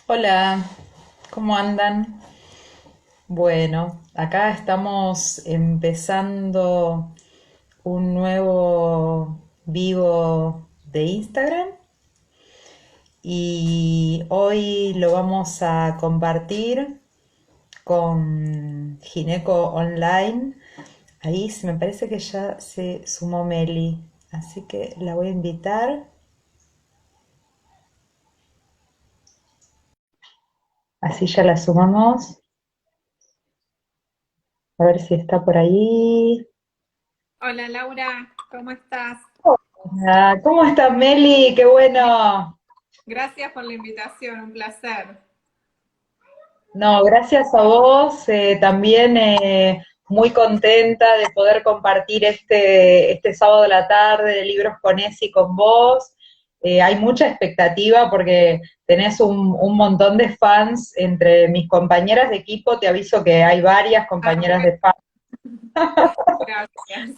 Hola, ¿cómo andan? Bueno, acá estamos empezando un nuevo vivo de Instagram y hoy lo vamos a compartir con Gineco Online. Ahí me parece que ya se sumó Meli, así que la voy a invitar, así ya la sumamos, a ver si está por ahí. Hola Laura, ¿cómo estás? Ah, ¿cómo estás, Meli? Qué Bien, bueno. gracias por la invitación, un placer. No, gracias a vos. También muy contenta de poder compartir este sábado de la tarde de Libros con Esi con vos. Hay mucha expectativa porque tenés un montón de fans entre mis compañeras de equipo. Te aviso que hay varias Ah, compañeras bueno, de fans. gracias.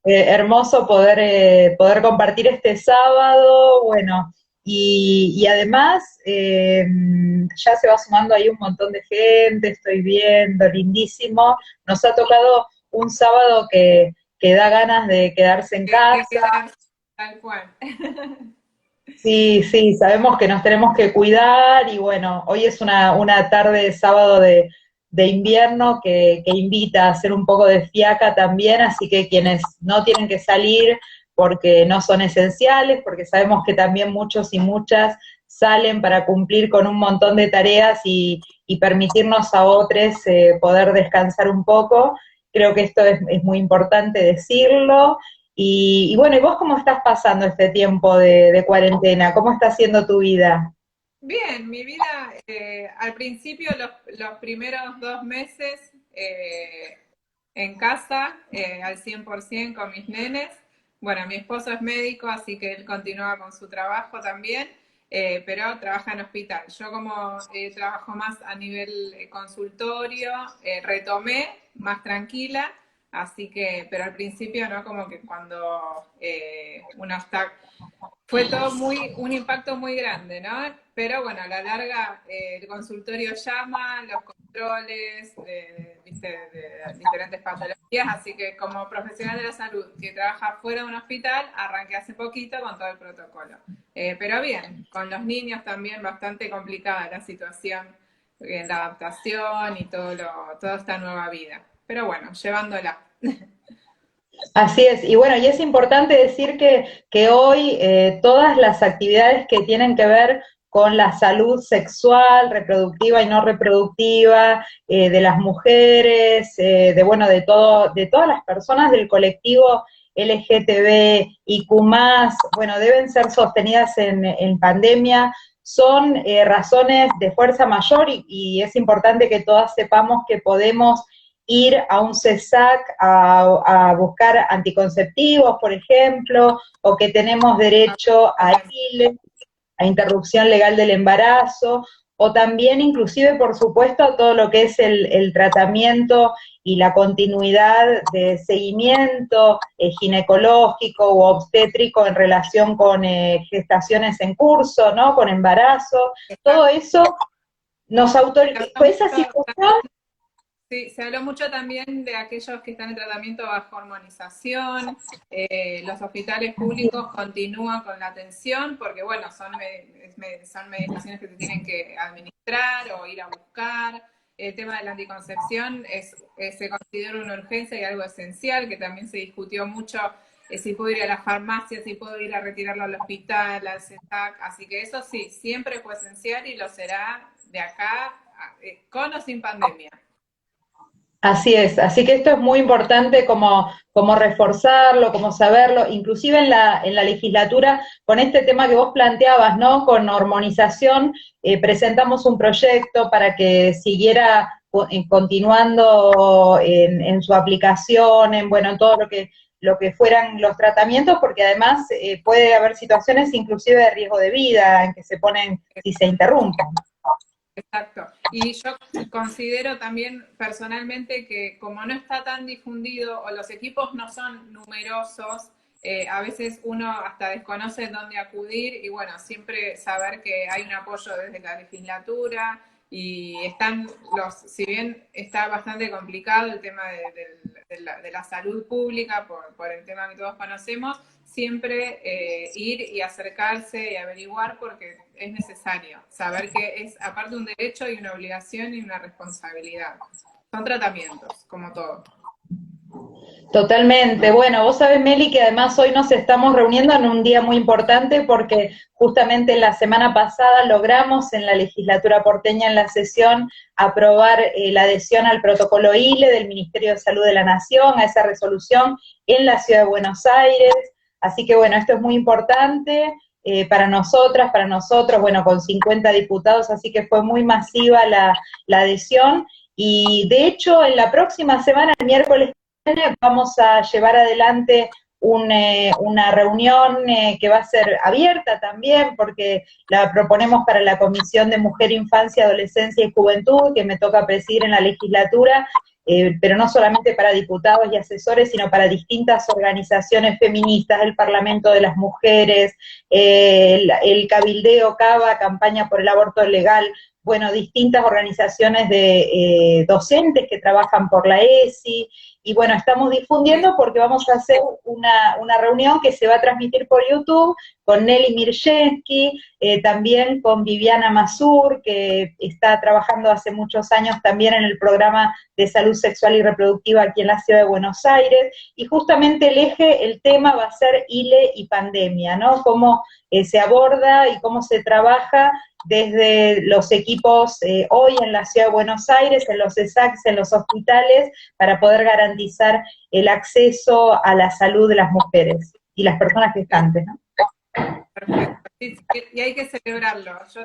Hermoso poder compartir este sábado, bueno, y además ya se va sumando ahí un montón de gente, estoy viendo, lindísimo. Nos ha tocado un sábado que da ganas de quedarse en Que casa. quedar tal cual. Sí, sí, sabemos que nos tenemos que cuidar y bueno, hoy es una tarde de sábado de invierno que invita a hacer un poco de fiaca también, así que quienes no tienen que salir porque no son esenciales, porque sabemos que también muchos y muchas salen para cumplir con un montón de tareas y permitirnos a otros poder descansar un poco. Creo que esto es muy importante decirlo. Y bueno, ¿y vos cómo estás pasando este tiempo de cuarentena? ¿Cómo está siendo tu vida? Bien, mi vida, al principio los primeros 2 meses en casa, al 100% con mis nenes. Bueno, mi esposo es médico, así que él continúa con su trabajo también, pero trabaja en hospital. Yo como trabajo más a nivel consultorio, retomé más tranquila, así que, pero al principio, ¿no? Como que cuando uno está fue todo un impacto muy grande, ¿no? Pero bueno, a la larga el consultorio llama, los controles, ¿viste? De diferentes patologías, así que como profesional de la salud que trabaja fuera de un hospital, arranqué hace poquito con todo el protocolo. Pero bien, con los niños también bastante complicada la situación, la adaptación y toda esta nueva vida. Pero bueno, llevándola. Así es, y bueno, y es importante decir que hoy todas las actividades que tienen que ver con la salud sexual, reproductiva y no reproductiva de las mujeres, de bueno, de todas las personas del colectivo LGTB y Q+, bueno, deben ser sostenidas en pandemia, son razones de fuerza mayor y es importante que todas sepamos que podemos ir a un CESAC a buscar anticonceptivos, por ejemplo, o que tenemos derecho a ILE, a interrupción legal del embarazo, o también inclusive, por supuesto, todo lo que es el tratamiento y la continuidad de seguimiento ginecológico u obstétrico en relación con gestaciones en curso, ¿no? Con embarazo, todo eso nos autoriza, esa situación. Sí, se habló mucho también de aquellos que están en tratamiento bajo hormonización. Los hospitales públicos continúan con la atención porque, bueno, son medicaciones que se tienen que administrar o ir a buscar. El tema de la anticoncepción se considera una urgencia y algo esencial que también se discutió mucho. Si puedo ir a la farmacia, si puedo ir a retirarlo al hospital, al CESAC. Así que eso sí, siempre fue esencial y lo será de acá, con o sin pandemia. Así es, así que esto es muy importante como reforzarlo, como saberlo, inclusive en la legislatura, con este tema que vos planteabas, ¿no? Con hormonización, presentamos un proyecto para que siguiera continuando en su aplicación, en bueno, en todo lo que fueran los tratamientos, porque además puede haber situaciones inclusive de riesgo de vida en que se ponen si se interrumpen. Exacto. Y yo considero también personalmente que como no está tan difundido o los equipos no son numerosos, a veces uno hasta desconoce dónde acudir y bueno, siempre saber que hay un apoyo desde la legislatura y están si bien está bastante complicado el tema de la salud pública por el tema que todos conocemos, siempre ir y acercarse y averiguar porque es necesario saber que es aparte un derecho y una obligación y una responsabilidad. Son tratamientos, como todo. Totalmente. Bueno, vos sabés, Meli, que además hoy nos estamos reuniendo en un día muy importante porque justamente la semana pasada logramos en la legislatura porteña, en la sesión, aprobar la adhesión al protocolo ILE del Ministerio de Salud de la Nación, a esa resolución en la Ciudad de Buenos Aires. Así que bueno, esto es muy importante para nosotras, para nosotros, bueno, con 50 diputados, así que fue muy masiva la adhesión. Y de hecho, en la próxima semana, el miércoles, vamos a llevar adelante una reunión que va a ser abierta también, porque la proponemos para la Comisión de Mujer, Infancia, Adolescencia y Juventud, que me toca presidir en la legislatura, pero no solamente para diputados y asesores, sino para distintas organizaciones feministas, el Parlamento de las Mujeres, el Cabildeo Cava, Campaña por el Aborto Legal, bueno, distintas organizaciones de docentes que trabajan por la ESI, y bueno, estamos difundiendo porque vamos a hacer una reunión que se va a transmitir por YouTube con Nelly Mirjensky, también con Viviana Mazur, que está trabajando hace muchos años también en el programa de salud sexual y reproductiva aquí en la Ciudad de Buenos Aires, y justamente el tema va a ser ILE y pandemia, ¿no? Cómo se aborda y cómo se trabaja desde los equipos hoy en la Ciudad de Buenos Aires, en los ESACs, en los hospitales, para poder garantizar el acceso a la salud de las mujeres y las personas gestantes, ¿no? Perfecto. Sí, sí, y hay que celebrarlo. Yo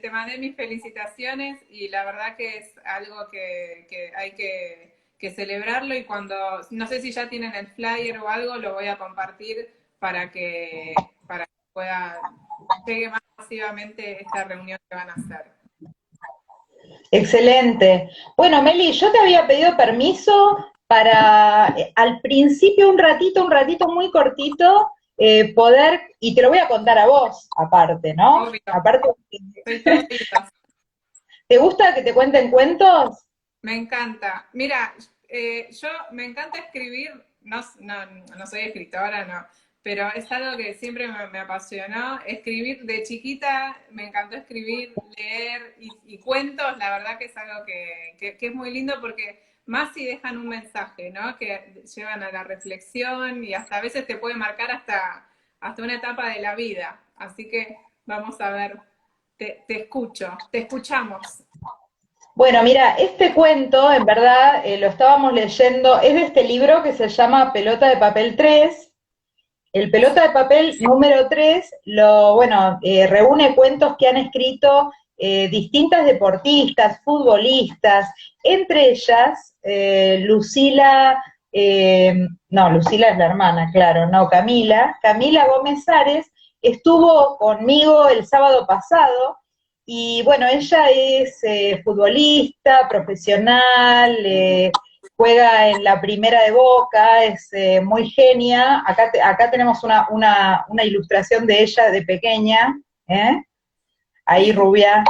te mandé mis felicitaciones y la verdad que es algo que hay que celebrarlo y cuando, no sé si ya tienen el flyer o algo, lo voy a compartir para que pueda llegue más masivamente esta reunión que van a hacer. Excelente. Bueno, Meli, yo te había pedido permiso para al principio un ratito muy cortito, poder, y te lo voy a contar a vos, aparte, ¿no? Obvio. Aparte, Soy todo oídos. ¿te gusta que te cuenten cuentos? Me encanta. Mira, yo me encanta escribir, no soy escritora, no, pero es algo que siempre me apasionó. Escribir de chiquita, me encantó escribir, leer y cuentos, la verdad que es algo que es muy lindo porque más si dejan un mensaje, ¿no? Que llevan a la reflexión y hasta a veces te puede marcar hasta una etapa de la vida. Así que vamos a ver, te escucho, te escuchamos. Bueno, mira, este cuento, en verdad, lo estábamos leyendo, es de este libro que se llama Pelota de Papel 3. El Pelota de Papel número 3, reúne cuentos que han escrito distintas deportistas, futbolistas, entre ellas Lucila es la hermana, claro, no, Camila Gómez Ares, estuvo conmigo el sábado pasado. Y bueno, ella es futbolista, profesional, juega en la primera de Boca, es muy genia. Acá tenemos una ilustración de ella de pequeña, ahí rubia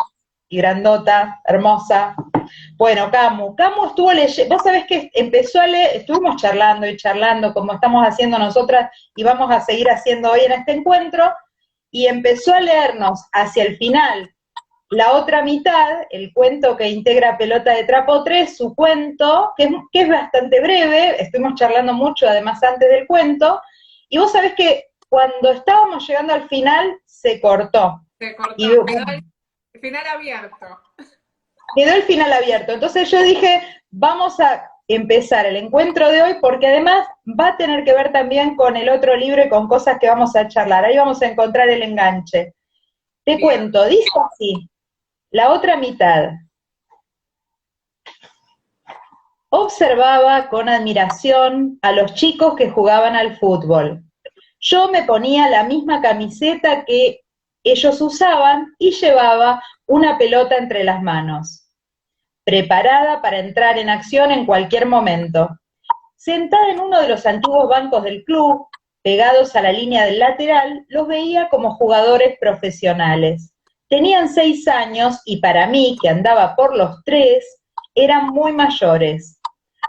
y grandota, hermosa. Bueno, Camu estuvo leyendo, vos sabés que empezó a leer, estuvimos charlando y charlando, como estamos haciendo nosotras y vamos a seguir haciendo hoy en este encuentro, y empezó a leernos hacia el final la otra mitad, el cuento que integra Pelota de Trapo 3, su cuento, que es bastante breve, estuvimos charlando mucho además antes del cuento, y vos sabés que cuando estábamos llegando al final, se cortó. Se cortó, quedó el final abierto. Quedó el final abierto, entonces yo dije, vamos a empezar el encuentro de hoy, porque además va a tener que ver también con el otro libro y con cosas que vamos a charlar, ahí vamos a encontrar el enganche. Te Bien. cuento, dice así. La otra mitad. Observaba con admiración a los chicos que jugaban al fútbol. Yo me ponía la misma camiseta que ellos usaban y llevaba una pelota entre las manos, preparada para entrar en acción en cualquier momento. Sentada en uno de los antiguos bancos del club, pegados a la línea del lateral, los veía como jugadores profesionales. Tenían 6 años y para mí, que andaba por los 3, eran muy mayores.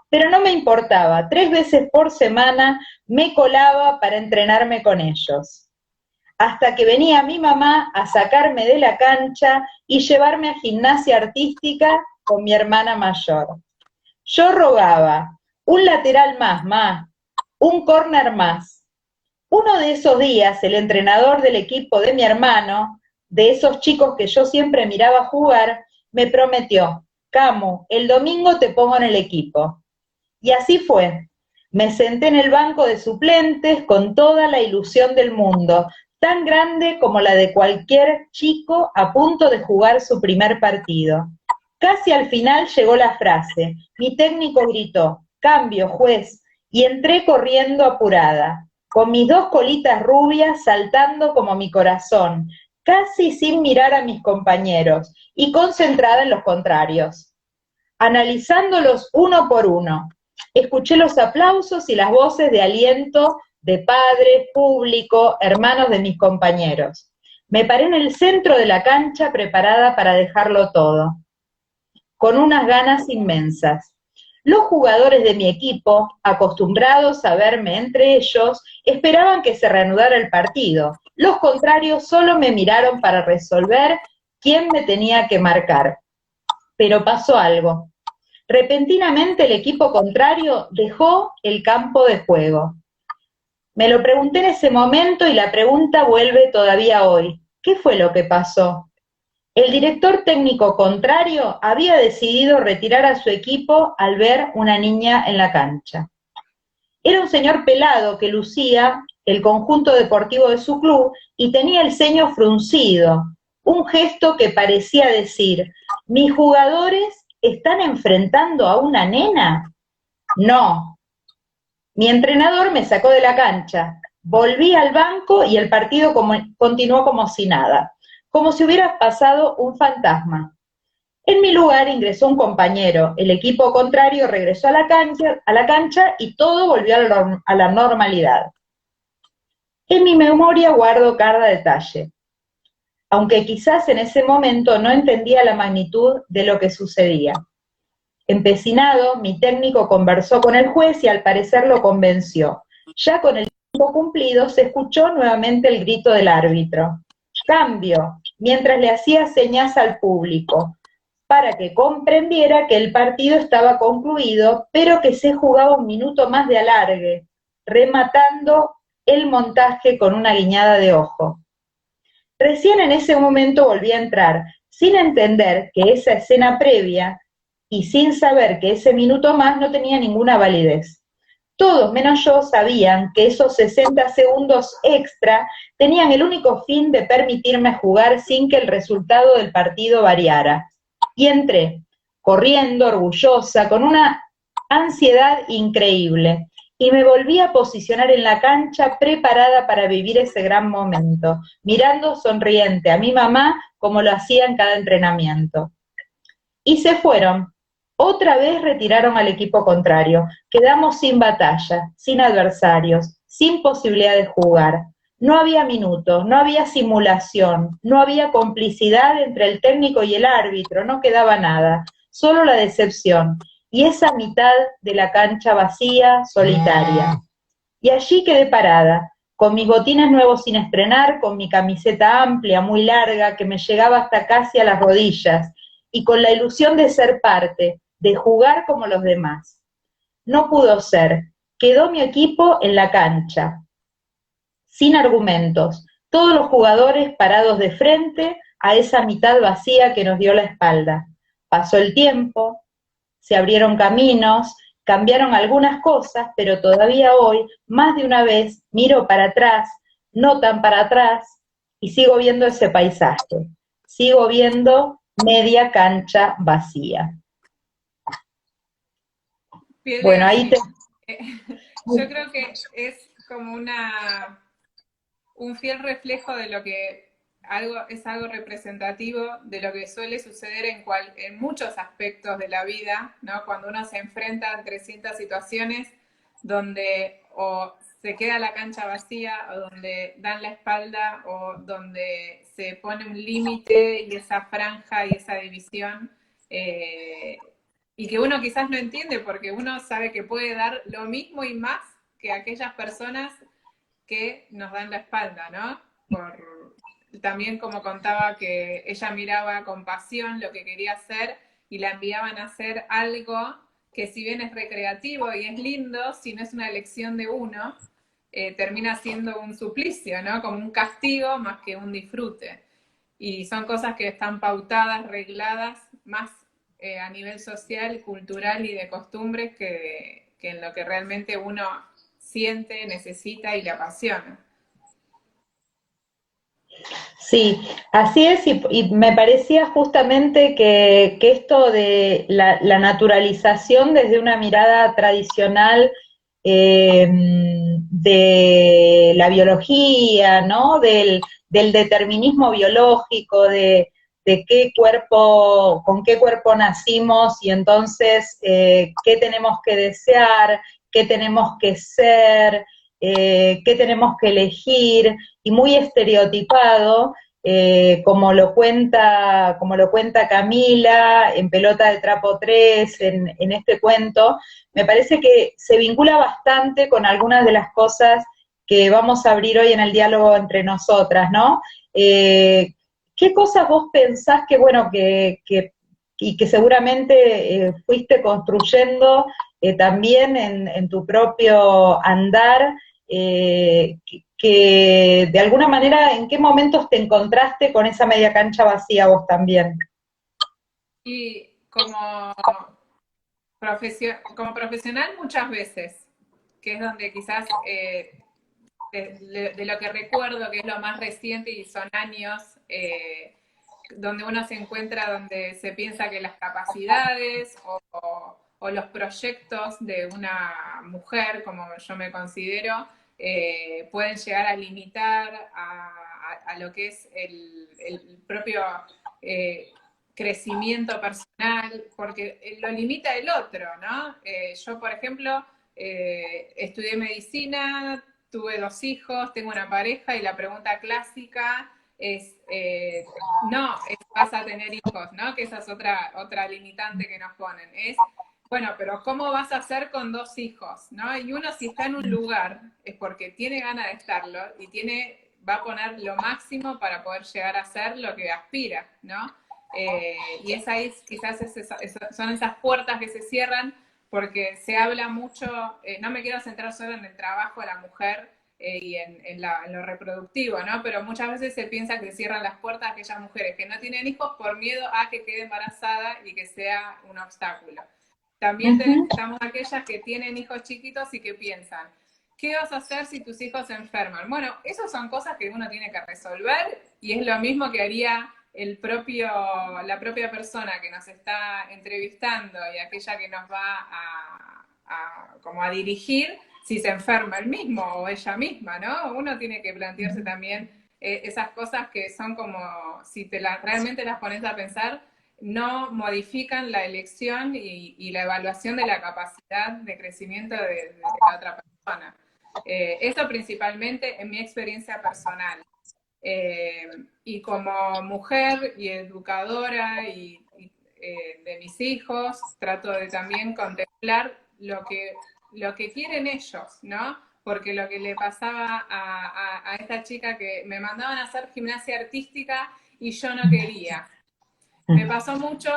Pero no me importaba, 3 veces por semana me colaba para entrenarme con ellos. Hasta que venía mi mamá a sacarme de la cancha y llevarme a gimnasia artística con mi hermana mayor. Yo rogaba, un lateral más, un córner más. Uno de esos días, el entrenador del equipo de mi hermano, de esos chicos que yo siempre miraba jugar, me prometió, Camu, el domingo te pongo en el equipo. Y así fue. Me senté en el banco de suplentes con toda la ilusión del mundo, tan grande como la de cualquier chico a punto de jugar su primer partido. Casi al final llegó la frase. Mi técnico gritó, cambio, juez, y entré corriendo apurada, con mis 2 colitas rubias saltando como mi corazón, casi sin mirar a mis compañeros, y concentrada en los contrarios, analizándolos uno por uno. Escuché los aplausos y las voces de aliento de padres, público, hermanos de mis compañeros. Me paré en el centro de la cancha preparada para dejarlo todo, con unas ganas inmensas. Los jugadores de mi equipo, acostumbrados a verme entre ellos, esperaban que se reanudara el partido. Los contrarios solo me miraron para resolver quién me tenía que marcar. Pero pasó algo. Repentinamente el equipo contrario dejó el campo de juego. Me lo pregunté en ese momento y la pregunta vuelve todavía hoy. ¿Qué fue lo que pasó? El director técnico contrario había decidido retirar a su equipo al ver una niña en la cancha. Era un señor pelado que lucía el conjunto deportivo de su club y tenía el ceño fruncido, un gesto que parecía decir, ¿mis jugadores están enfrentando a una nena? No. Mi entrenador me sacó de la cancha, volví al banco y el partido continuó como si nada, como si hubiera pasado un fantasma. En mi lugar ingresó un compañero, el equipo contrario regresó a la cancha y todo volvió a la normalidad. En mi memoria guardo cada detalle, aunque quizás en ese momento no entendía la magnitud de lo que sucedía. Empecinado, mi técnico conversó con el juez y al parecer lo convenció. Ya con el tiempo cumplido se escuchó nuevamente el grito del árbitro. Cambio, mientras le hacía señas al público, para que comprendiera que el partido estaba concluido, pero que se jugaba un minuto más de alargue, rematando el montaje con una guiñada de ojo. Recién en ese momento volví a entrar, sin entender que esa escena previa y sin saber que ese minuto más no tenía ninguna validez. Todos, menos yo, sabían que esos 60 segundos extra tenían el único fin de permitirme jugar sin que el resultado del partido variara. Y entré, corriendo, orgullosa, con una ansiedad increíble, y me volví a posicionar en la cancha preparada para vivir ese gran momento, mirando sonriente a mi mamá como lo hacía en cada entrenamiento. Y se fueron. Otra vez retiraron al equipo contrario. Quedamos sin batalla, sin adversarios, sin posibilidad de jugar. No había minutos, no había simulación, no había complicidad entre el técnico y el árbitro, no quedaba nada, solo la decepción. Y esa mitad de la cancha vacía, solitaria. Y allí quedé parada, con mis botines nuevos sin estrenar, con mi camiseta amplia, muy larga, que me llegaba hasta casi a las rodillas, y con la ilusión de ser parte, de jugar como los demás. No pudo ser. Quedó mi equipo en la cancha, sin argumentos, todos los jugadores parados de frente a esa mitad vacía que nos dio la espalda. Pasó el tiempo, se abrieron caminos, cambiaron algunas cosas, pero todavía hoy, más de una vez, miro para atrás, no tan para atrás, y sigo viendo ese paisaje. Sigo viendo media cancha vacía. Bueno, ahí te... Yo creo que es como un fiel reflejo de lo que es algo representativo de lo que suele suceder en muchos aspectos de la vida, ¿no? Cuando uno se enfrenta a 300 situaciones, donde o se queda la cancha vacía, o donde dan la espalda, o donde se pone un límite y esa franja y esa división, y que uno quizás no entiende porque uno sabe que puede dar lo mismo y más que aquellas personas que nos dan la espalda, ¿no? También como contaba que ella miraba con pasión lo que quería hacer y la enviaban a hacer algo que si bien es recreativo y es lindo, si no es una elección de uno, termina siendo un suplicio, ¿no? Como un castigo más que un disfrute. Y son cosas que están pautadas, regladas, más a nivel social, cultural y de costumbres que en lo que realmente uno siente, necesita y le apasiona. Sí, así es, y me parecía justamente que esto de la naturalización desde una mirada tradicional de la biología, ¿no? Del determinismo biológico, de qué cuerpo, con qué cuerpo nacimos y entonces qué tenemos que desear, qué tenemos que ser, qué tenemos que elegir, y muy estereotipado, como lo cuenta Camila en Pelota de Trapo 3, en este cuento, me parece que se vincula bastante con algunas de las cosas que vamos a abrir hoy en el diálogo entre nosotras, ¿no? ¿Qué cosas vos pensás que, bueno, y que seguramente fuiste construyendo también en tu propio andar, que de alguna manera, ¿en qué momentos te encontraste con esa media cancha vacía vos también? Y como profesional muchas veces, que es donde quizás de lo que recuerdo, que es lo más reciente y son años, donde uno se encuentra, donde se piensa que las capacidades o los proyectos de una mujer, como yo me considero, pueden llegar a limitar a lo que es el propio crecimiento personal, porque lo limita el otro, ¿no? Yo, por ejemplo, estudié medicina, tuve 2 hijos, tengo una pareja y la pregunta clásica es, no, vas a tener hijos, ¿no? Que esa es otra limitante que nos ponen. Es, bueno, pero ¿cómo vas a hacer con 2 hijos? ¿No? Y uno si está en un lugar es porque tiene ganas de estarlo y va a poner lo máximo para poder llegar a ser lo que aspira, ¿no? Y es ahí, quizás son esas puertas que se cierran porque se habla mucho, no me quiero centrar solo en el trabajo de la mujer y en lo reproductivo, ¿no? Pero muchas veces se piensa que cierran las puertas a aquellas mujeres que no tienen hijos por miedo a que quede embarazada y que sea un obstáculo. También Ujú. estamos aquellas que tienen hijos chiquitos y que piensan, ¿qué vas a hacer si tus hijos se enferman? Bueno, esas son cosas que uno tiene que resolver y es lo mismo que haría la propia persona que nos está entrevistando y aquella que nos va como a dirigir si se enferma él mismo o ella misma, ¿no? Uno tiene que plantearse también esas cosas que son como, si realmente las pones a pensar, no modifican la elección y la evaluación de la capacidad de crecimiento de la otra persona. Eso principalmente en mi experiencia personal. Eh, y como mujer y educadora de mis hijos, trato de también contemplar lo que quieren ellos, ¿no? Porque lo que le pasaba a esta chica que me mandaban a hacer gimnasia artística y yo no quería. Me pasó mucho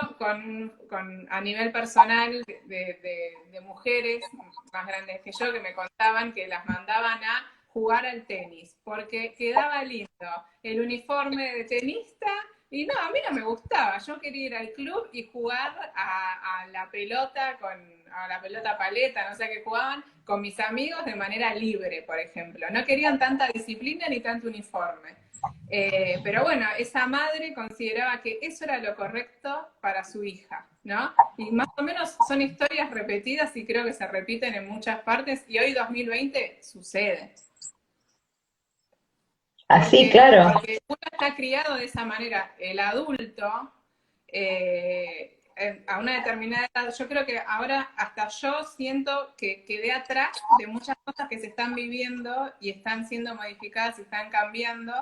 a nivel personal de mujeres más grandes que yo que me contaban que las mandaban a jugar al tenis porque quedaba lindo el uniforme de tenista y no, a mí no me gustaba. Yo quería ir al club y jugar a la pelota a la pelota paleta, no sé qué jugaban con mis amigos de manera libre, por ejemplo. No querían tanta disciplina ni tanto uniforme. Pero bueno, esa madre consideraba que eso era lo correcto para su hija, ¿no? Y más o menos son historias repetidas y creo que se repiten en muchas partes y hoy 2020 sucede. Así, claro. Porque uno está criado de esa manera. El adulto a una determinada edad, yo creo que ahora hasta yo siento que quedé atrás de muchas cosas que se están viviendo y están siendo modificadas y están cambiando,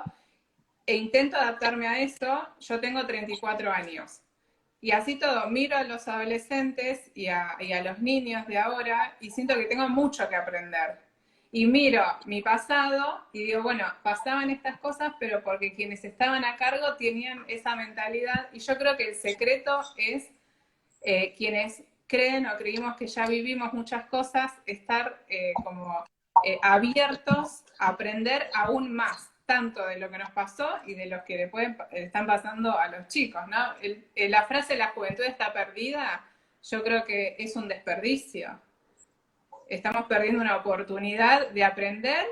e intento adaptarme a eso. Yo tengo 34 años. Y así todo, miro a los adolescentes y a los niños de ahora y siento que tengo mucho que aprender. Y miro mi pasado y digo, bueno, pasaban estas cosas, pero porque quienes estaban a cargo tenían esa mentalidad. Y yo creo que el secreto es quienes creen o creímos que ya vivimos muchas cosas, estar como abiertos a aprender aún más, tanto de lo que nos pasó y de los que le están pasando a los chicos, ¿no? La frase "la juventud está perdida", yo creo que es un desperdicio. Estamos perdiendo una oportunidad de aprender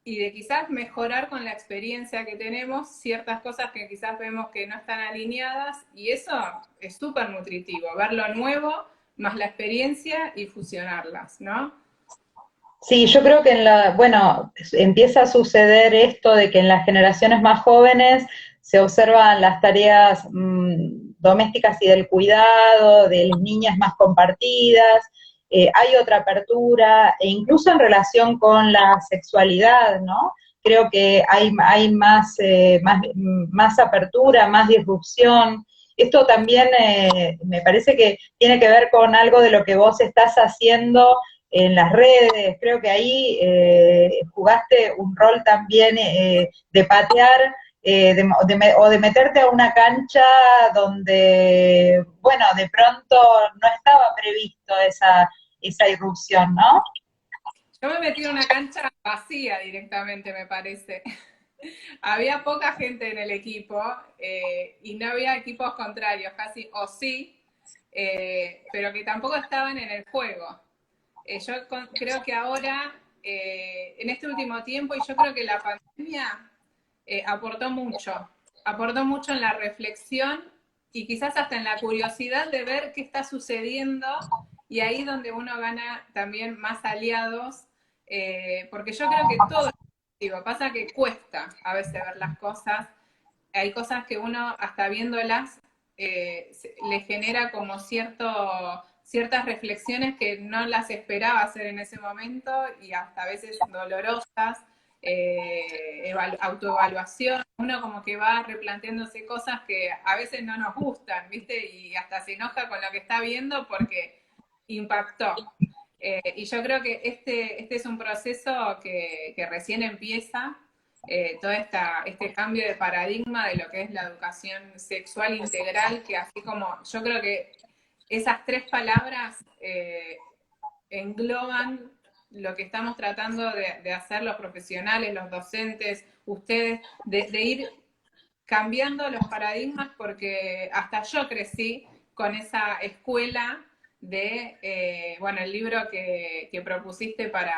y de quizás mejorar con la experiencia que tenemos ciertas cosas que quizás vemos que no están alineadas, y eso es súper nutritivo, ver lo nuevo más la experiencia y fusionarlas, ¿no? Sí, yo creo que bueno, empieza a suceder esto de que en las generaciones más jóvenes se observan las tareas domésticas y del cuidado, de las niñas más compartidas, hay otra apertura, e incluso en relación con la sexualidad, ¿no? Creo que hay más apertura, más disrupción. Esto también me parece que tiene que ver con algo de lo que vos estás haciendo en las redes. Creo que ahí jugaste un rol también de patear o de meterte a una cancha donde, bueno, de pronto no estaba previsto esa irrupción, ¿no? Yo me metí en una cancha vacía directamente, me parece. Había poca gente en el equipo y no había equipos contrarios, casi o sí, pero que tampoco estaban en el juego. Creo que ahora, en este último tiempo, y yo creo que la pandemia aportó mucho en la reflexión y quizás hasta en la curiosidad de ver qué está sucediendo, y ahí donde uno gana también más aliados, porque yo creo que todo es positivo. Pasa que cuesta a veces ver las cosas, hay cosas que uno hasta viéndolas le genera como ciertas reflexiones que no las esperaba hacer en ese momento, y hasta a veces dolorosas, autoevaluación, uno como que va replanteándose cosas que a veces no nos gustan, ¿viste? Y hasta se enoja con lo que está viendo porque impactó. Y yo creo que este es un proceso que recién empieza, todo este cambio de paradigma de lo que es la educación sexual integral, que así como yo creo que esas tres palabras engloban lo que estamos tratando de hacer los profesionales, los docentes, ustedes, de ir cambiando los paradigmas, porque hasta yo crecí con esa escuela de, bueno, el libro que propusiste para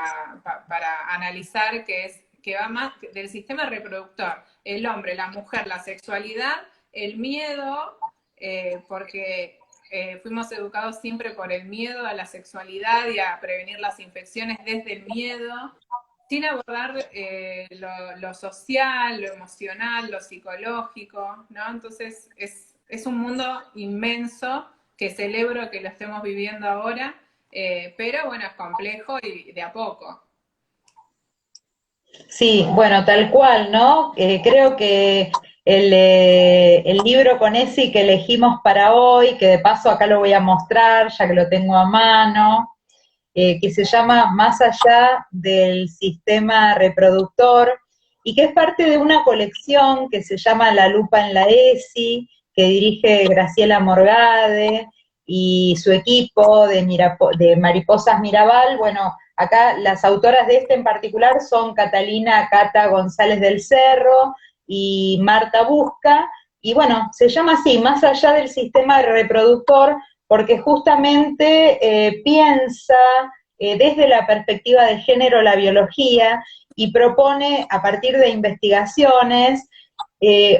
analizar, que va más del sistema reproductor, el hombre, la mujer, la sexualidad, el miedo, porque fuimos educados siempre por el miedo a la sexualidad y a prevenir las infecciones desde el miedo, sin abordar lo social, lo emocional, lo psicológico, ¿no? Entonces es un mundo inmenso que celebro que lo estemos viviendo ahora, pero bueno, es complejo y de a poco. Sí, bueno, tal cual, ¿no? Creo que el libro con ese que elegimos para hoy, que de paso acá lo voy a mostrar, ya que lo tengo a mano, que se llama Más allá del sistema reproductor, y que es parte de una colección que se llama La lupa en la ESI, que dirige Graciela Morgade y su equipo de Mariposas Mirabal. Bueno, acá las autoras de este en particular son Catalina Cata González del Cerro y Marta Busca, y bueno, se llama así, Más allá del sistema reproductor, porque justamente piensa desde la perspectiva de género la biología y propone a partir de investigaciones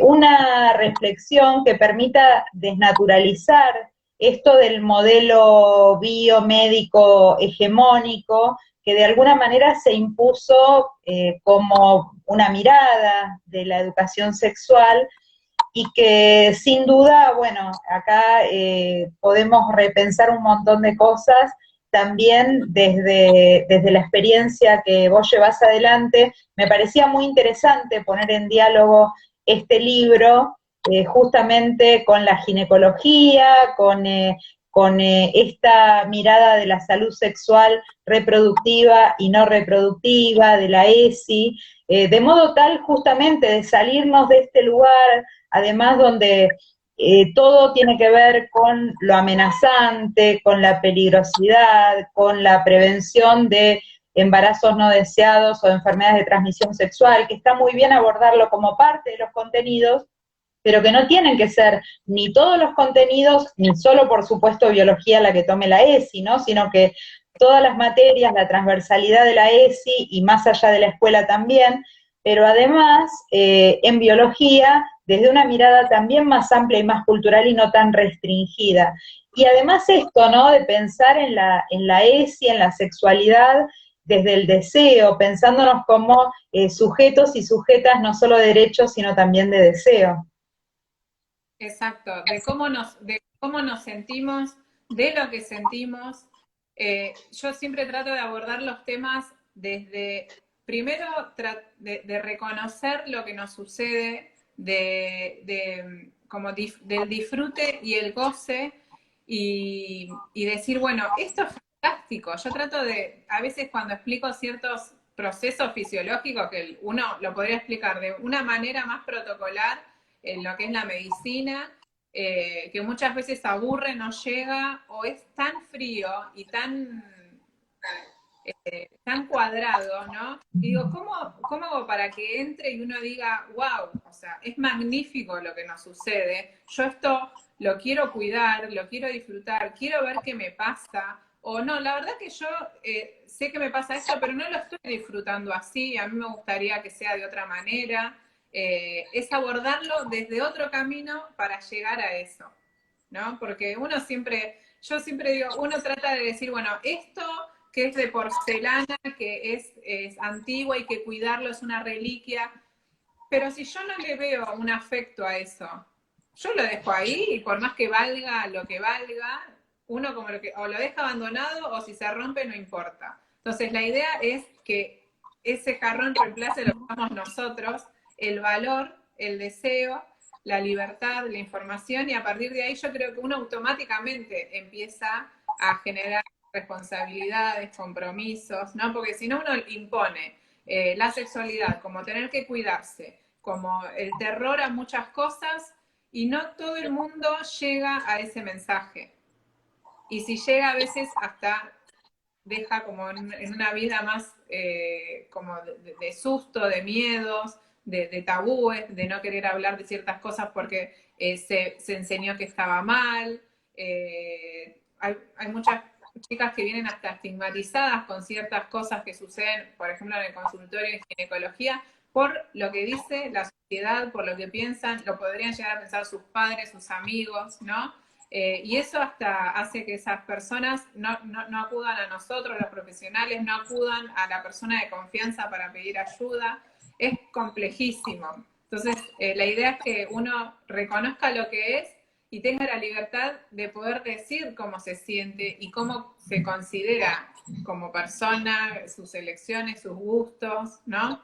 una reflexión que permita desnaturalizar esto del modelo biomédico hegemónico que de alguna manera se impuso como una mirada de la educación sexual, y que sin duda, bueno, acá podemos repensar un montón de cosas, también desde la experiencia que vos llevas adelante. Me parecía muy interesante poner en diálogo este libro, justamente con la ginecología, con esta mirada de la salud sexual reproductiva y no reproductiva, de la ESI, de modo tal justamente de salirnos de este lugar, además donde todo tiene que ver con lo amenazante, con la peligrosidad, con la prevención de embarazos no deseados o enfermedades de transmisión sexual, que está muy bien abordarlo como parte de los contenidos, pero que no tienen que ser ni todos los contenidos, ni solo, por supuesto, biología la que tome la ESI, ¿no? Sino que todas las materias, la transversalidad de la ESI y más allá de la escuela también, pero además en biología desde una mirada también más amplia y más cultural y no tan restringida. Y además esto, ¿no? De pensar en la ESI, en la sexualidad, desde el deseo, pensándonos como sujetos y sujetas no solo de derechos, sino también de deseo. Exacto, de cómo nos sentimos, de lo que sentimos. Yo siempre trato de abordar los temas desde, primero, de reconocer lo que nos sucede, del disfrute y el goce, y decir, bueno, esto es fantástico. Yo trato de, a veces cuando explico ciertos procesos fisiológicos, que uno lo podría explicar de una manera más protocolar, en lo que es la medicina, que muchas veces aburre, no llega, o es tan frío y tan cuadrado, ¿no? Y digo, ¿cómo hago para que entre y uno diga, wow, o sea, es magnífico lo que nos sucede, yo esto lo quiero cuidar, lo quiero disfrutar, quiero ver qué me pasa, o no, la verdad que yo sé que me pasa esto, pero no lo estoy disfrutando así, a mí me gustaría que sea de otra manera, es abordarlo desde otro camino para llegar a eso, ¿no? Porque yo siempre digo, uno trata de decir, bueno, esto que es de porcelana, que es antigua, hay que cuidarlo, es una reliquia, pero si yo no le veo un afecto a eso, yo lo dejo ahí y por más que valga lo que valga, uno como o lo deja abandonado o si se rompe no importa. Entonces la idea es que ese jarrón reemplace lo que somos nosotros, el valor, el deseo, la libertad, la información, y a partir de ahí yo creo que uno automáticamente empieza a generar responsabilidades, compromisos, ¿no? Porque si no uno impone la sexualidad como tener que cuidarse, como el terror a muchas cosas, y no todo el mundo llega a ese mensaje. Y si llega a veces hasta deja como en una vida más como de susto, de miedos, de tabúes, de no querer hablar de ciertas cosas porque se enseñó que estaba mal. Hay muchas chicas que vienen hasta estigmatizadas con ciertas cosas que suceden, por ejemplo, en el consultorio de ginecología, por lo que dice la sociedad, por lo que piensan, lo podrían llegar a pensar sus padres, sus amigos, ¿no? Y eso hasta hace que esas personas no acudan a nosotros, los profesionales, no acudan a la persona de confianza para pedir ayuda. Es complejísimo. Entonces, la idea es que uno reconozca lo que es y tenga la libertad de poder decir cómo se siente y cómo se considera como persona, sus elecciones, sus gustos, ¿no?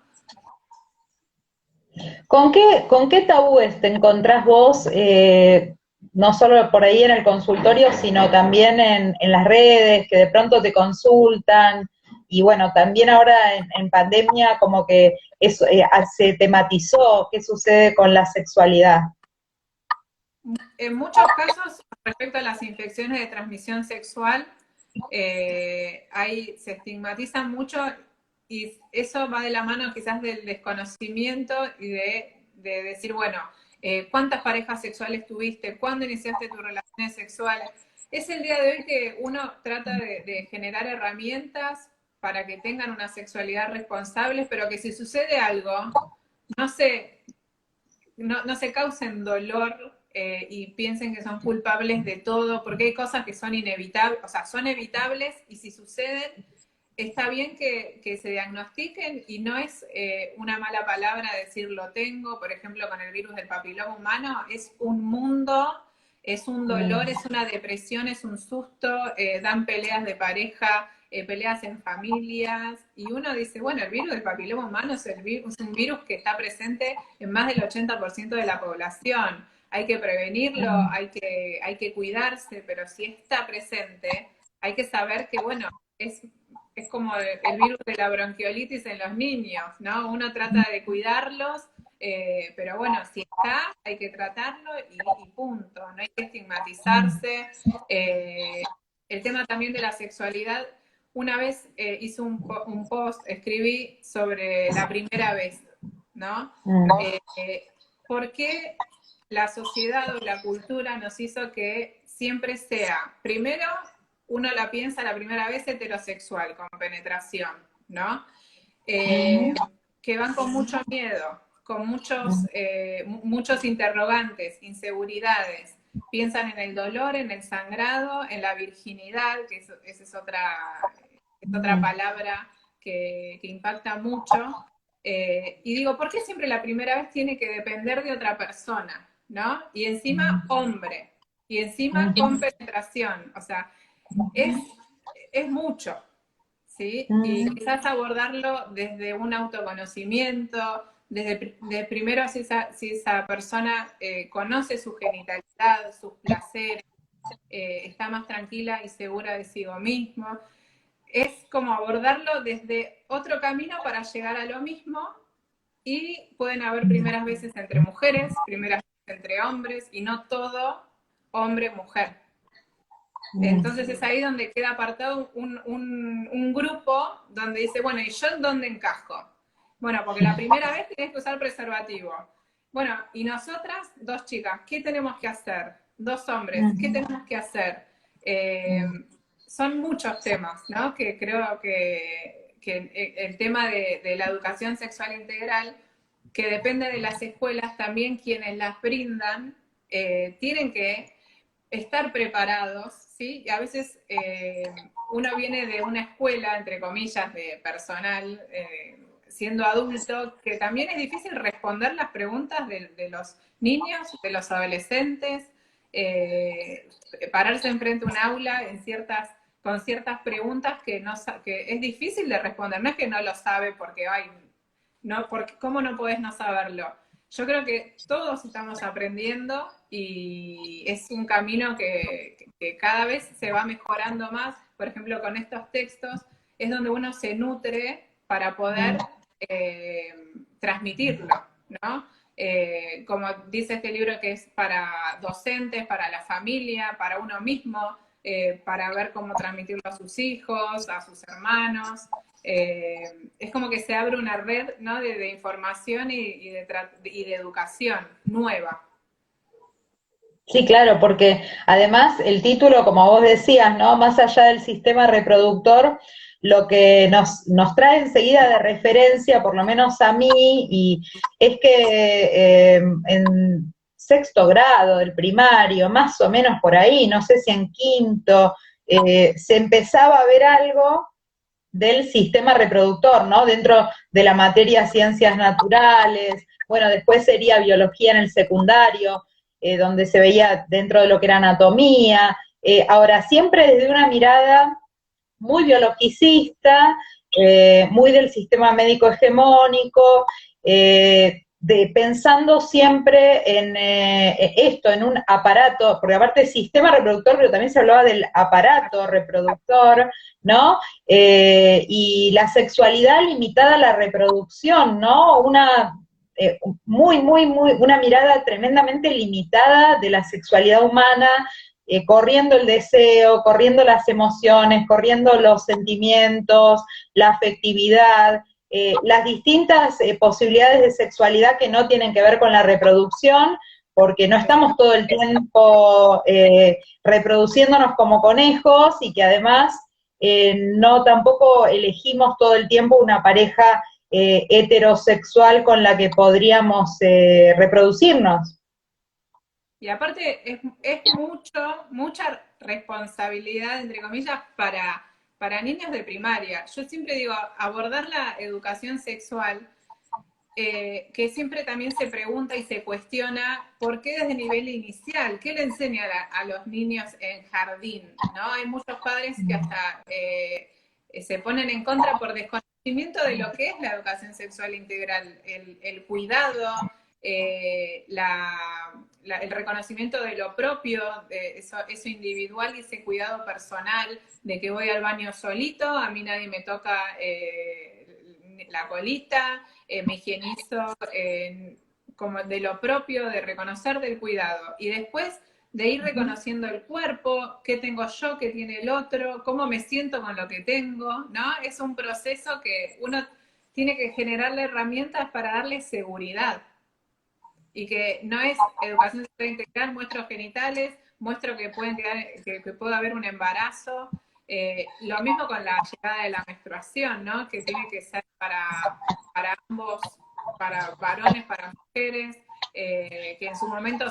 Con qué tabúes te encontrás vos, no solo por ahí en el consultorio, sino también en las redes, que de pronto te consultan? Y bueno, también ahora en pandemia como que eso, se tematizó qué sucede con la sexualidad. En muchos casos, respecto a las infecciones de transmisión sexual, se estigmatiza mucho y eso va de la mano quizás del desconocimiento y de decir, bueno, ¿cuántas parejas sexuales tuviste? ¿Cuándo iniciaste tus relaciones sexuales? Es el día de hoy que uno trata de generar herramientas para que tengan una sexualidad responsable, pero que si sucede algo, no se, no se causen dolor y piensen que son culpables de todo, porque hay cosas que son inevitables, o sea, son evitables y si suceden, está bien que se diagnostiquen y no es una mala palabra decir lo tengo, por ejemplo, con el virus del papiloma humano, es un mundo, es un dolor, es una depresión, es un susto, dan peleas de pareja, peleas en familias, y uno dice, bueno, el virus del papiloma humano es un virus que está presente en más del 80% de la población. Hay que prevenirlo, hay que cuidarse, pero si está presente, hay que saber que, bueno, es como el virus de la bronquiolitis en los niños, ¿no? Uno trata de cuidarlos, pero bueno, si está, hay que tratarlo y punto, no hay que estigmatizarse. El tema también de la sexualidad, una vez hice un post, escribí sobre la primera vez, ¿no? ¿Por qué la sociedad o la cultura nos hizo que siempre sea, primero, uno la piensa la primera vez heterosexual, con penetración, ¿no? Que van con mucho miedo, con muchos interrogantes, inseguridades. Piensan en el dolor, en el sangrado, en la virginidad, que esa es otra palabra que impacta mucho. Y digo, ¿por qué siempre la primera vez tiene que depender de otra persona? ¿No? Y encima hombre, y encima con penetración. O sea, es mucho, ¿sí? Y quizás abordarlo desde un autoconocimiento, desde primero si esa persona conoce su genitalidad, sus placeres, está más tranquila y segura de sí mismo. Es como abordarlo desde otro camino para llegar a lo mismo, y pueden haber primeras veces entre mujeres, primeras veces entre hombres, y no todo hombre-mujer. Entonces es ahí donde queda apartado un grupo donde dice, bueno, ¿y yo en dónde encajo? Bueno, porque la primera vez tenés que usar preservativo. Bueno, y nosotras, dos chicas, ¿qué tenemos que hacer? Dos hombres, ¿qué tenemos que hacer? Son muchos temas, ¿no? Que creo que el tema de la educación sexual integral, que depende de las escuelas, también quienes las brindan, tienen que estar preparados, ¿sí? Y a veces uno viene de una escuela, entre comillas, de personal, siendo adulto, que también es difícil responder las preguntas de los niños, de los adolescentes, pararse enfrente a un aula con ciertas preguntas que es difícil de responder. No es que no lo sabe porque, ay, no, porque, ¿cómo no podés no saberlo? Yo creo que todos estamos aprendiendo y es un camino que cada vez se va mejorando más. Por ejemplo, con estos textos es donde uno se nutre para poder transmitirlo, ¿no? Como dice este libro, que es para docentes, para la familia, para uno mismo, para ver cómo transmitirlo a sus hijos, a sus hermanos. Es como que se abre una red, ¿no? de información y de educación nueva. Sí, claro, porque además el título, como vos decías, ¿no? Más allá del sistema reproductor, lo que nos trae enseguida de referencia, por lo menos a mí, y es que en sexto grado del primario, más o menos por ahí, no sé si en quinto, se empezaba a ver algo del sistema reproductor, ¿no? Dentro de la materia ciencias naturales, bueno, después sería biología en el secundario, donde se veía dentro de lo que era anatomía. Ahora, siempre desde una mirada muy biologicista, muy del sistema médico hegemónico, pensando siempre en esto, en un aparato, porque aparte del sistema reproductor, pero también se hablaba del aparato reproductor, ¿no? Y la sexualidad limitada a la reproducción, ¿no? Una mirada tremendamente limitada de la sexualidad humana, corriendo el deseo, corriendo las emociones, corriendo los sentimientos, la afectividad, las distintas posibilidades de sexualidad que no tienen que ver con la reproducción, porque no estamos todo el tiempo reproduciéndonos como conejos y que además no tampoco elegimos todo el tiempo una pareja heterosexual con la que podríamos reproducirnos. Y aparte es mucha responsabilidad, entre comillas, para para niños de primaria. Yo siempre digo, abordar la educación sexual, que siempre también se pregunta y se cuestiona por qué desde nivel inicial, qué le enseña a los niños en jardín, ¿no? Hay muchos padres que hasta se ponen en contra por desconocimiento de lo que es la educación sexual integral, el cuidado, el reconocimiento de lo propio, de eso individual y ese cuidado personal, de que voy al baño solito, a mí nadie me toca la colita, me higienizo como de lo propio, de reconocer del cuidado. Y después de ir reconociendo el cuerpo, qué tengo yo, qué tiene el otro, cómo me siento con lo que tengo, ¿no? Es un proceso que uno tiene que generarle herramientas para darle seguridad. Y que no es educación sexual integral, muestro genitales, muestro que que puede haber un embarazo. Lo mismo con la llegada de la menstruación, ¿no? Que tiene que ser para ambos, para varones, para mujeres, que en su momento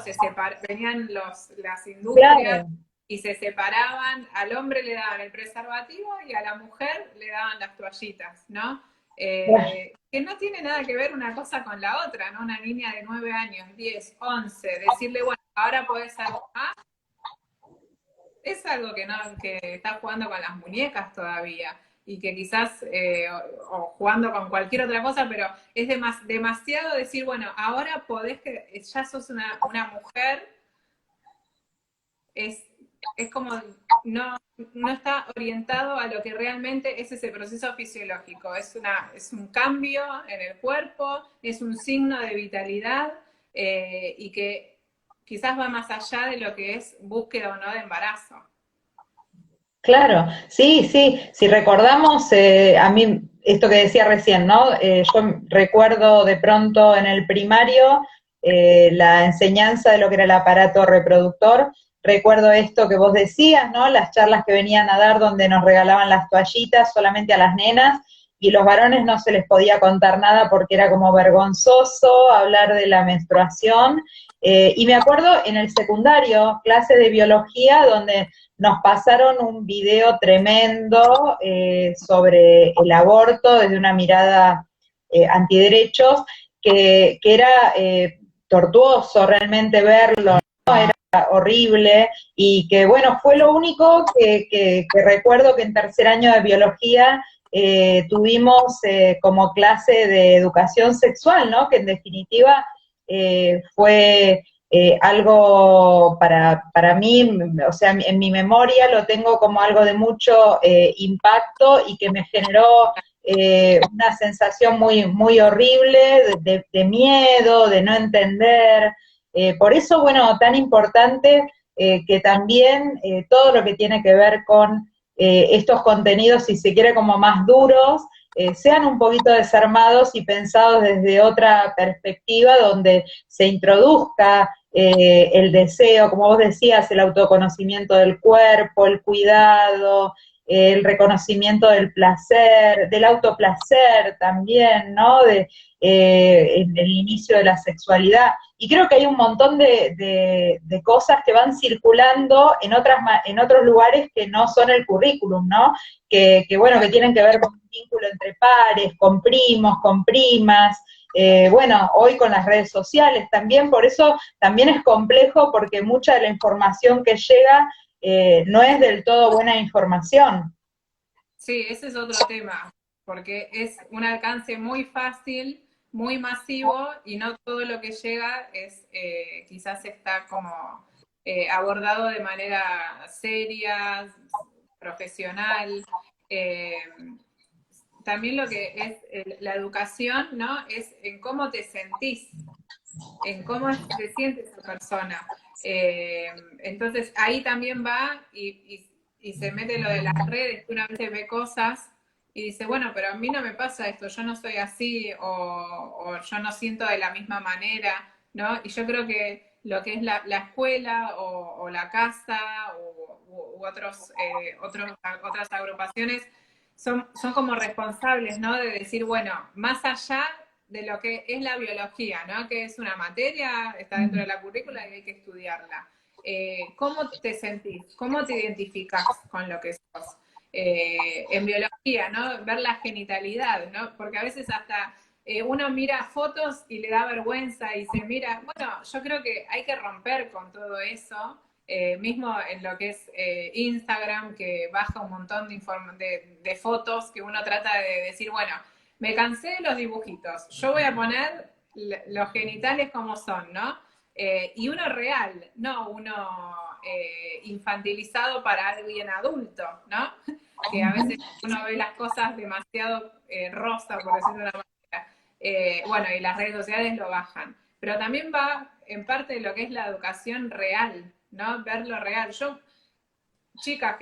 venían las industrias Claro. y se separaban, al hombre le daban el preservativo y a la mujer le daban las toallitas, ¿no? Que no tiene nada que ver una cosa con la otra, ¿no? Una niña de 9 años, 10, 11, decirle, bueno, ahora podés ser mamá, es algo que, no, que está jugando con las muñecas todavía y que quizás, o jugando con cualquier otra cosa, pero es demasiado decir, bueno, ahora podés que ya sos una mujer, es, es como no está orientado a lo que realmente es ese proceso fisiológico. Es un cambio en el cuerpo, es un signo de vitalidad y que quizás va más allá de lo que es búsqueda o no de embarazo. Claro, sí, sí, si recordamos, a mí, esto que decía recién, ¿no? Yo recuerdo de pronto en el primario la enseñanza de lo que era el aparato reproductor, recuerdo esto que vos decías, ¿no? Las charlas que venían a dar donde nos regalaban las toallitas solamente a las nenas y los varones no se les podía contar nada porque era como vergonzoso hablar de la menstruación. Y me acuerdo en el secundario, clase de biología, donde nos pasaron un video tremendo sobre el aborto desde una mirada antiderechos, que era tortuoso realmente verlo, ¿no? Era horrible, y que bueno, fue lo único que recuerdo que en tercer año de biología tuvimos como clase de educación sexual, ¿no? Que en definitiva fue algo para mí, o sea, en mi memoria lo tengo como algo de mucho impacto y que me generó una sensación muy, muy horrible de miedo, de no entender. Por eso, bueno, tan importante que también todo lo que tiene que ver con estos contenidos, si se quiere, como más duros, sean un poquito desarmados y pensados desde otra perspectiva donde se introduzca el deseo, como vos decías, el autoconocimiento del cuerpo, el cuidado, el reconocimiento del placer, del autoplacer también, ¿no? El inicio de la sexualidad. Y creo que hay un montón de cosas que van circulando en otros lugares que no son el currículum, ¿no? Bueno, que tienen que ver con un vínculo entre pares, con primos, con primas, bueno, hoy con las redes sociales también, por eso también es complejo porque mucha de la información que llega no es del todo buena información. Sí, ese es otro tema, porque es un alcance muy fácil, muy masivo y no todo lo que llega quizás está como abordado de manera seria, profesional. Eh, También lo que es la educación, ¿no? Es en cómo te sentís, en cómo se siente esa persona. Entonces ahí también va y se mete lo de las redes, que una vez ve cosas y dice, bueno, pero a mí no me pasa esto, yo no soy así o yo no siento de la misma manera, ¿no? Y yo creo que lo que es la escuela o la casa u otras agrupaciones son como responsables, ¿no? De decir, bueno, más allá de lo que es la biología, ¿no? Que es una materia, está dentro de la currícula y hay que estudiarla. ¿Cómo te sentís? ¿Cómo te identificás con lo que sos? en biología, ¿no? Ver la genitalidad, ¿no? Porque a veces hasta uno mira fotos y le da vergüenza y se mira, bueno, yo creo que hay que romper con todo eso, mismo en lo que es Instagram, que baja un montón de fotos que uno trata de decir, bueno, me cansé de los dibujitos, yo voy a poner los genitales como son, ¿no? Y uno real, no uno infantilizado para alguien adulto, ¿no? Que a veces uno ve las cosas demasiado rosa, por decirlo de una manera. Bueno, y las redes sociales lo bajan. Pero también va en parte de lo que es la educación real, ¿no? Ver lo real. Yo, chicas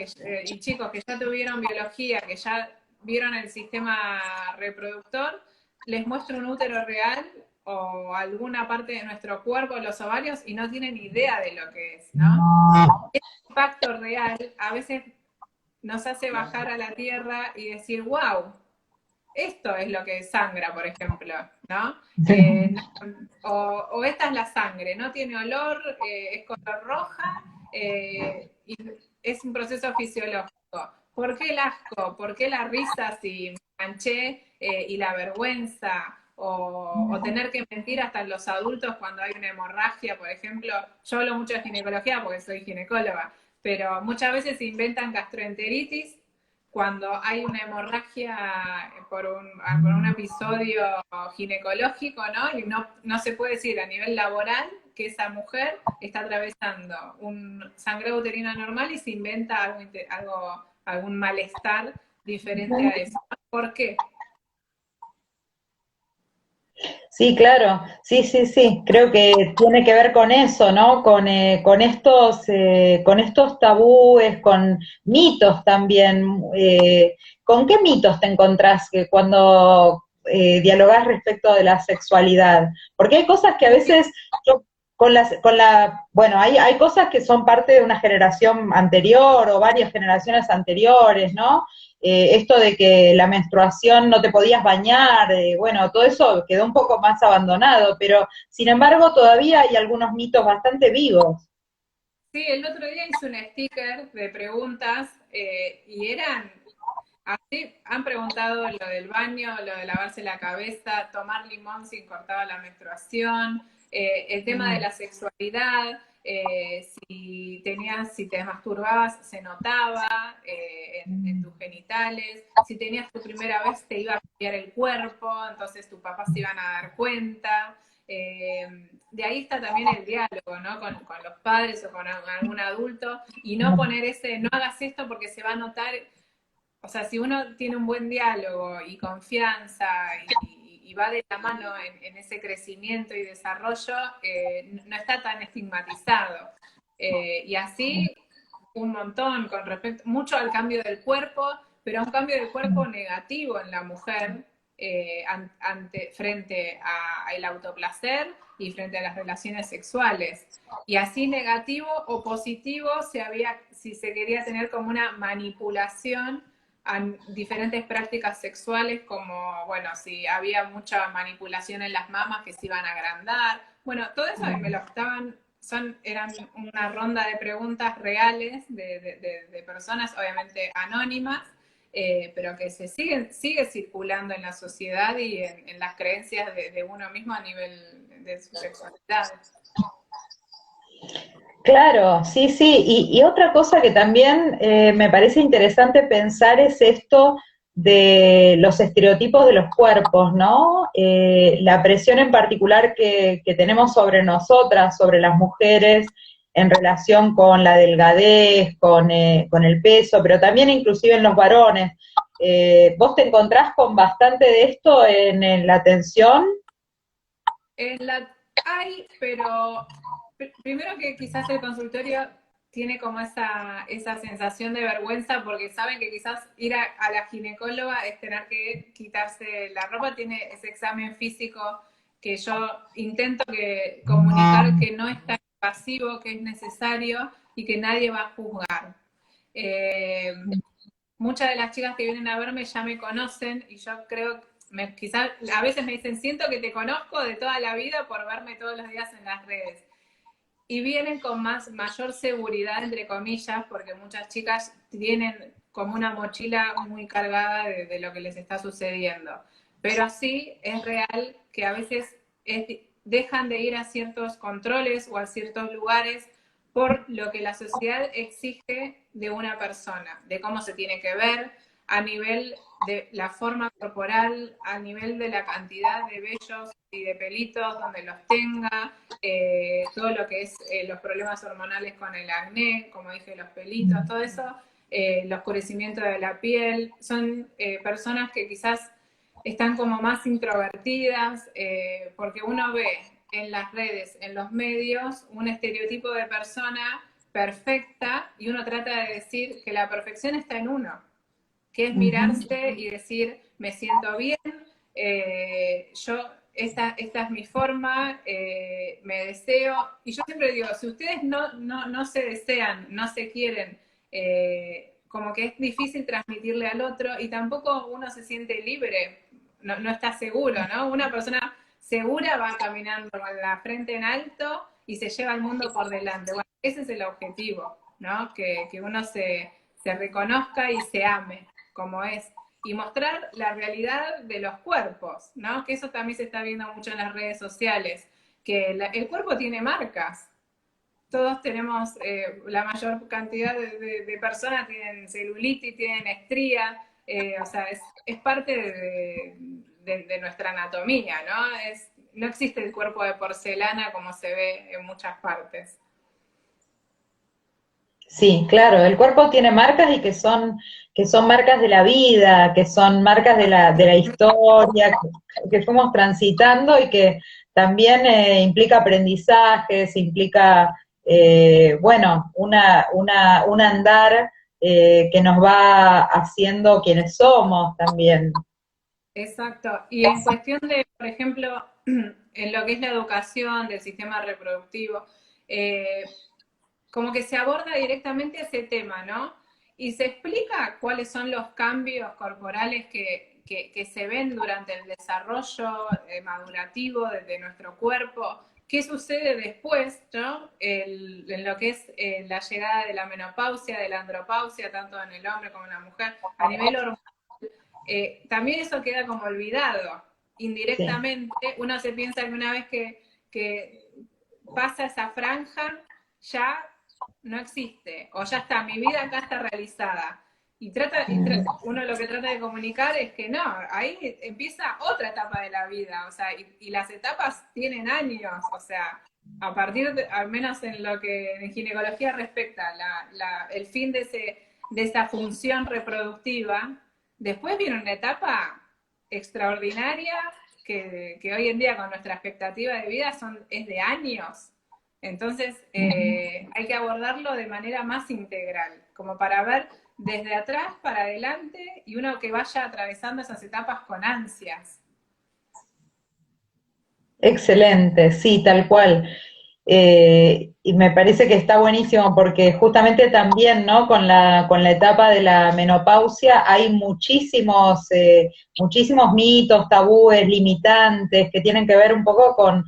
y chicos que ya tuvieron biología, que ya vieron el sistema reproductor, les muestro un útero real o alguna parte de nuestro cuerpo, los ovarios, y no tienen idea de lo que es, ¿no? Ese impacto real a veces nos hace bajar a la tierra y decir, wow, esto es lo que sangra, por ejemplo, ¿no? O esta es la sangre, no tiene olor, es color roja, y es un proceso fisiológico. ¿Por qué el asco? ¿Por qué la risa si me manché y la vergüenza? O tener que mentir hasta los adultos cuando hay una hemorragia, por ejemplo. Yo hablo mucho de ginecología porque soy ginecóloga, pero muchas veces se inventan gastroenteritis cuando hay una hemorragia por un episodio ginecológico, ¿no? Y no se puede decir a nivel laboral que esa mujer está atravesando un sangrado uterino normal y se inventa algún malestar diferente a eso. ¿Por qué? Sí, claro, sí, sí, sí, creo que tiene que ver con eso, ¿no? Con estos tabúes, con mitos también. ¿Con qué mitos te encontrás que cuando dialogás respecto de la sexualidad? Porque hay cosas que a veces yo bueno, hay cosas que son parte de una generación anterior o varias generaciones anteriores, ¿no? Esto de que la menstruación no te podías bañar, bueno, todo eso quedó un poco más abandonado, pero sin embargo todavía hay algunos mitos bastante vivos. Sí, el otro día hice un sticker de preguntas y eran así, han preguntado lo del baño, lo de lavarse la cabeza, tomar limón si cortaba la menstruación, el tema de la sexualidad, si te masturbabas se notaba en tus genitales, si tenías tu primera vez te iba a cambiar el cuerpo, entonces tus papás se iban a dar cuenta. De ahí está también el diálogo, ¿no? Con los padres o con algún adulto y no poner no hagas esto porque se va a notar. O sea, si uno tiene un buen diálogo y confianza y va de la mano en ese crecimiento y desarrollo, no está tan estigmatizado. Y así un montón con respecto, mucho al cambio del cuerpo, pero a un cambio del cuerpo negativo en la mujer frente al autoplacer y frente a las relaciones sexuales. Y así negativo o positivo si se quería tener como una manipulación a diferentes prácticas sexuales, como, bueno, si había mucha manipulación en las mamas que se iban a agrandar. Bueno, todo eso me lo eran una ronda de preguntas reales de personas, obviamente anónimas, pero que sigue circulando en la sociedad y en las creencias de uno mismo a nivel de su sexualidad. Claro, sí, sí. Y otra cosa que también me parece interesante pensar es esto de los estereotipos de los cuerpos, ¿no? La presión en particular que tenemos sobre nosotras, sobre las mujeres, en relación con la delgadez, con el peso, pero también inclusive en los varones. ¿Vos te encontrás con bastante de esto en la atención? Hay, pero primero que quizás el consultorio tiene como esa sensación de vergüenza porque saben que quizás ir a la ginecóloga es tener que quitarse la ropa, tiene ese examen físico que yo intento comunicar que no es tan invasivo, que es necesario y que nadie va a juzgar. Eh, Muchas de las chicas que vienen a verme ya me conocen y yo creo, quizás a veces me dicen, siento que te conozco de toda la vida por verme todos los días en las redes. Y vienen con mayor seguridad, entre comillas, porque muchas chicas como una mochila muy cargada de lo que les está sucediendo. Pero sí es real que a veces dejan de ir a ciertos controles o a ciertos lugares por lo que la sociedad exige de una persona, de cómo se tiene que ver, a nivel de la forma corporal, a nivel de la cantidad de vellos y de pelitos donde los tenga, todo lo que es los problemas hormonales con el acné, como dije, los pelitos, todo eso, el oscurecimiento de la piel, son personas que quizás están como más introvertidas, porque uno ve en las redes, en los medios, un estereotipo de persona perfecta y uno trata de decir que la perfección está en uno, que es mirarse y decir, me siento bien, esta es mi forma, me deseo, y yo siempre digo, si ustedes no se desean, no se quieren, como que es difícil transmitirle al otro y tampoco uno se siente libre, no está seguro, ¿no? Una persona segura va caminando con la frente en alto y se lleva el mundo por delante. Bueno, ese es el objetivo, ¿no? Que uno se reconozca y se ame como es. Y mostrar la realidad de los cuerpos, ¿no? Que eso también se está viendo mucho en las redes sociales, que el cuerpo tiene marcas. Todos tenemos, la mayor cantidad de personas tienen celulitis, tienen estría, o sea, es parte de nuestra anatomía, ¿no? No existe el cuerpo de porcelana como se ve en muchas partes. Sí, claro, el cuerpo tiene marcas y que son marcas de la vida, que son marcas de la historia, que fuimos transitando y que también implica aprendizajes, implica, bueno, un andar que nos va haciendo quienes somos también. Exacto. Y en cuestión de, por ejemplo, en lo que es la educación del sistema reproductivo, eh, como que se aborda directamente ese tema, ¿no? Y se explica cuáles son los cambios corporales que se ven durante el desarrollo madurativo de nuestro cuerpo, qué sucede después, ¿no? En lo que es la llegada de la menopausia, de la andropausia, tanto en el hombre como en la mujer, a nivel hormonal. También eso queda como olvidado Sí. indirectamente. Uno se piensa que una vez que pasa esa franja, ya no existe, o ya está, mi vida acá está realizada. Uno lo que trata de comunicar es que no, ahí empieza otra etapa de la vida, o sea, y las etapas tienen años, o sea, a partir de, al menos en lo que en ginecología respecta, el fin de esa función reproductiva, después viene una etapa extraordinaria que hoy en día con nuestra expectativa de vida es de años. Entonces, hay que abordarlo de manera más integral, como para ver desde atrás para adelante y uno que vaya atravesando esas etapas con ansias. Excelente, sí, tal cual. Y me parece que está buenísimo porque justamente también, ¿no? Con la etapa de la menopausia hay muchísimos mitos, tabúes, limitantes que tienen que ver un poco con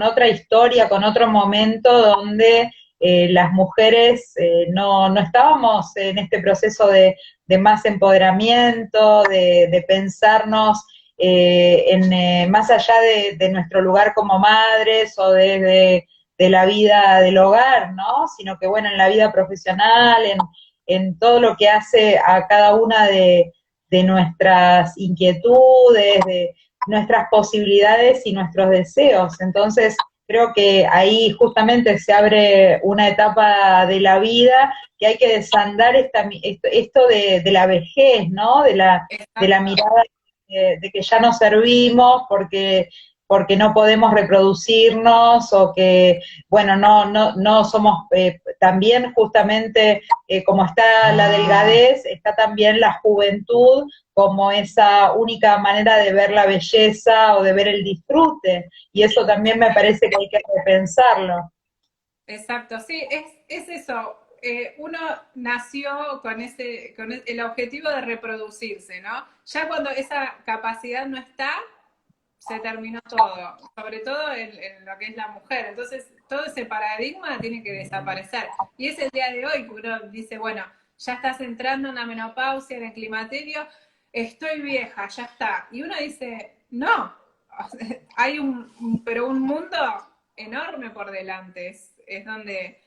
otra historia, con otro momento donde las mujeres no estábamos en este proceso de más empoderamiento, de pensarnos más allá de nuestro lugar como madres o de la vida del hogar, ¿no? Sino que, bueno, en la vida profesional, en todo lo que hace a cada una de nuestras inquietudes, de nuestras posibilidades y nuestros deseos. Entonces, creo que ahí justamente se abre una etapa de la vida que hay que desandar esto de la vejez, ¿no? De la Exacto. mirada de que ya no servimos porque no podemos reproducirnos o que, bueno, no somos, también justamente como está la delgadez, está también la juventud como esa única manera de ver la belleza o de ver el disfrute, y eso también me parece que hay que repensarlo. Exacto, sí, es eso. Uno nació con el objetivo de reproducirse, ¿no? Ya cuando esa capacidad no está, se terminó todo, sobre todo en lo que es la mujer. Entonces, todo ese paradigma tiene que desaparecer. Y es el día de hoy que uno dice, bueno, ya estás entrando en la menopausia, en el climaterio, estoy vieja, ya está. Y uno dice, no, hay pero un mundo enorme por delante, es donde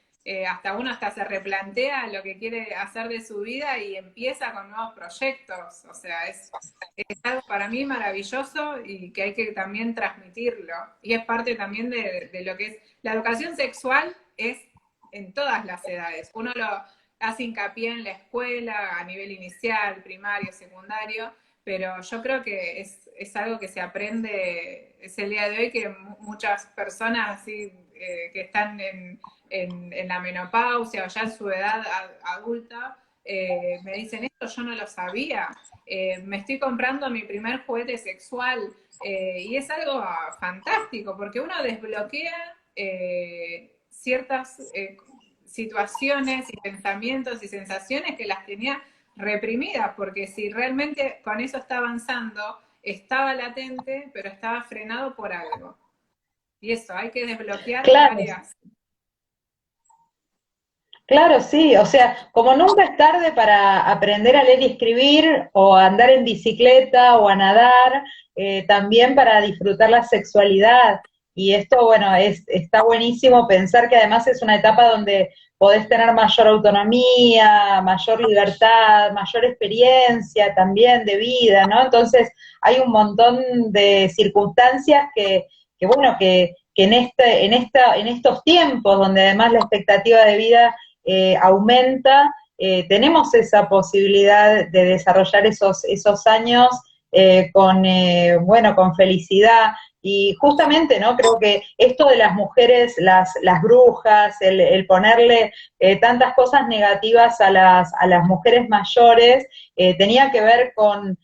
hasta uno hasta se replantea lo que quiere hacer de su vida y empieza con nuevos proyectos, o sea, es algo para mí maravilloso y que hay que también transmitirlo. Y es parte también de lo que es, la educación sexual es en todas las edades, uno lo hace hincapié en la escuela, a nivel inicial, primario, secundario, pero yo creo que es algo que se aprende, es el día de hoy que muchas personas así, que están en la menopausia o ya en su edad adulta, me dicen esto, yo no lo sabía, me estoy comprando mi primer juguete sexual, y es algo fantástico, porque uno desbloquea ciertas situaciones y pensamientos y sensaciones que las tenía reprimidas, porque si realmente con eso está avanzando, estaba latente, pero estaba frenado por algo. Y eso, hay que desbloquear Claro, varias. claro, sí, o sea, como nunca es tarde para aprender a leer y escribir, o a andar en bicicleta, o a nadar, también para disfrutar la sexualidad. Y esto, bueno, está buenísimo pensar que además es una etapa donde podés tener mayor autonomía, mayor libertad, mayor experiencia también de vida, ¿no? Entonces, hay un montón de circunstancias que bueno, que en estos tiempos donde además la expectativa de vida aumenta, tenemos esa posibilidad de desarrollar esos años bueno, con felicidad. Y justamente, ¿no? Creo que esto de las mujeres, las brujas, el ponerle tantas cosas negativas a las mujeres mayores, tenía que ver con